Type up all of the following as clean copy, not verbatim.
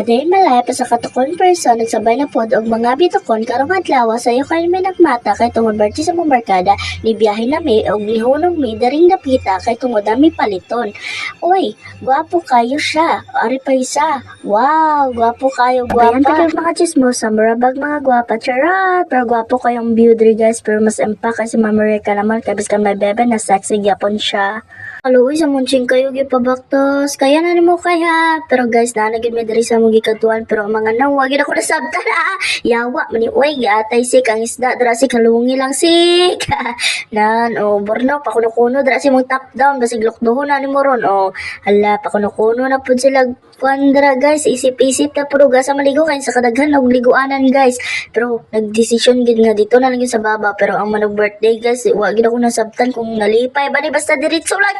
Aday malay pa sa katukon person nagsabay na pod og mga bitukon karong adlaw sayo kay may nagmata kay tungod barti sa mong barkada ni biyahe na mi og lihunong mi daring napita kay tungod mi paliton. Uy, gwapo kayo siya. Ari pa isa. Wow, gwapo kayo, gwapa. Ayan kayo mga chismosa, marabag mga gwapa. Charot, pero gwapo kayong beauty guys, pero mas empa kasi mamareka naman kabis ka may bebe na sexy gyapon siya. Kaluoy sa munching kayo gipabaktos. Kaya na nimo kaya. Pero guys, nanagid mi diri sa mong gikatuan pero ang mga nawagid ako na sabtan. Yawa mani oy giatay sik ang isda dira si kalungi lang sik. Nan borno pa kuno dira si mong top down basig lokdohon na nimo ron. Hala pa kuno na pud sila kuandra guys, isip-isip na puro sa maligo kayo sa kadaghan og liguanan guys. Pero nagdesisyon gid nga dito na lang yun sa baba pero ang manog birthday guys, wa gid ako nasabtan kung nalipay ba ni basta diretso lang.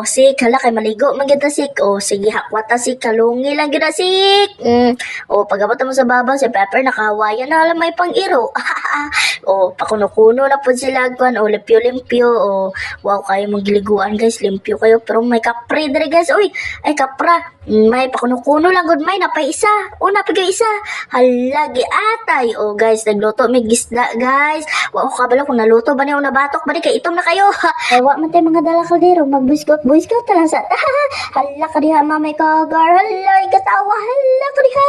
Sik, hala kay maligo man gyud ta sik. Sige hakwata sik, kalungi lang gyud sik. Pagabot mo sa baba si Pepper nakahawayan na alam may pang-iro. Pakuno-kuno na pud sila kwan limpyo-limpyo. Wow kayo mong giliguan guys, limpyo kayo pero may kapre dire guys. Uy, ay kapra. May pakuno-kuno lang gud may napay isa. Napay isa. Hala giatay. Guys, nagluto may gisda guys. Wow kabalo kung naluto ba niyo nabatok ba ni kay itom na kayo. Ay wa man tay mga dala kaldero mag-boyscout ta lang sa. Hala ka diha mamay kagar. Hala ikatawa. Hala ka diha.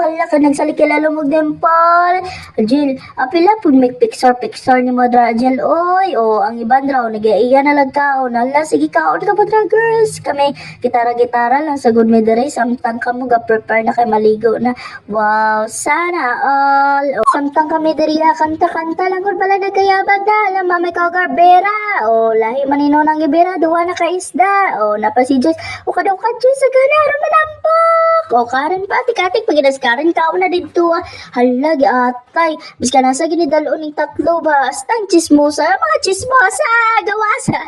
Hala ka nagsalikilalo mo dimple. Jill, apila pud may picture ni Madra Jill. Ang iban raw nag-iya na lang kaon. Hala sige kaon ka Madra girls. Kami gitara-gitara lang sa good midday samtang kamo ga-prepare na kay maligo na. Wow, sana all. Kantang kami diri kanta lang gud bala nagkayabag da. Alam mamay kagar bera. Lahi manino nang ibera duwa na ka isda. Napa si Joyce. Kadaw ka Joyce sa gana aron malampok. Karen pa tikatik pagidas Karen kaon na didto. Hala giatay. Biska nasa ginidalon ning tatlo ba. Stang chismosa, mga chismosa gawasa.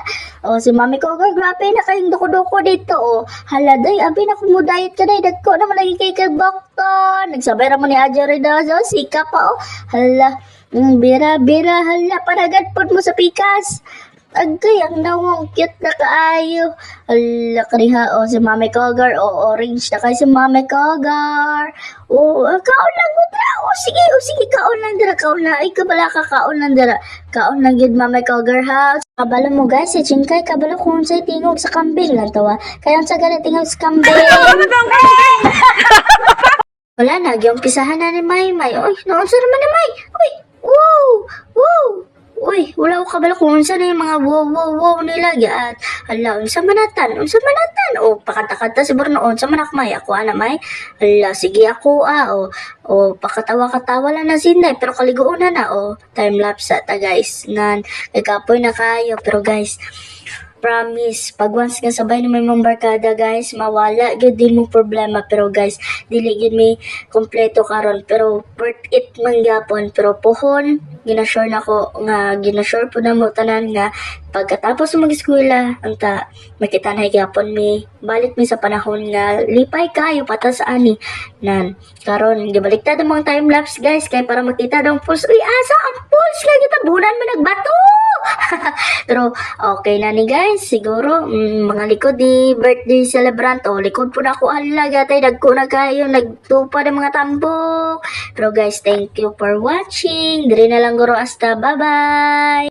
Si mami ko grabe na kayong duko-duko dito. Hala day abi na kung mo diet ka day dagko na malagi kay doktor. Nagsabay ra mo ni Aja Redazo sika pa. Hala bira hala paragad pod mo sa pikas. Agay, ang nawang cute na kaayo. Hala, kariha, si Mami Kogar. Orange na kayo si Mami Kogar. Kaon lang ko dira. Sige, kaon lang dira. Kaon na. Ay, kabala ka, kaon lang dira. Kaon lang yun, Mami Kogar house. Kabalo mo guys, si Chinkay, kabalo kung sa'y tingog sa kambing lang tawa. Kaya sa gana tingog sa kambing. Wala na, yung pisahan na ni Maymay. Uy, naunsa naman ni May. Uy, wow. Uy, wala ko kabalo kung unsa na yung mga wow nila giat. Hala, unsa manatan? Pakata-kata si Bruno, unsa man akmay ako ana may. Hala, sige ako pakatawa-katawa lang na sinday pero kaliguon na time lapse ta guys. Nan kay kapoy na kayo pero guys, promise, pag once nga sabay na may mong barkada guys, mawala gud din mong problema pero guys, dili gid may kompleto karon pero worth it man gyapon pero pohon ginasure po na mo tanan nga pagkatapos mag-eskwela anta makita na gyapon mi balik mi sa panahon nga lipay kayo pata sa ani nan karon gibaliktad ang mga time lapse guys kay para makita dong pulse. Uy asa ang pulse kay gitabunan man nagbato. Pero okay na ni guys, siguro mga likod ni birthday celebrant likod po na ako halaga tay dagko na kayo nagtupad ang mga tambok. Pero guys, thank you for watching. Diri na lang guro hasta bye bye.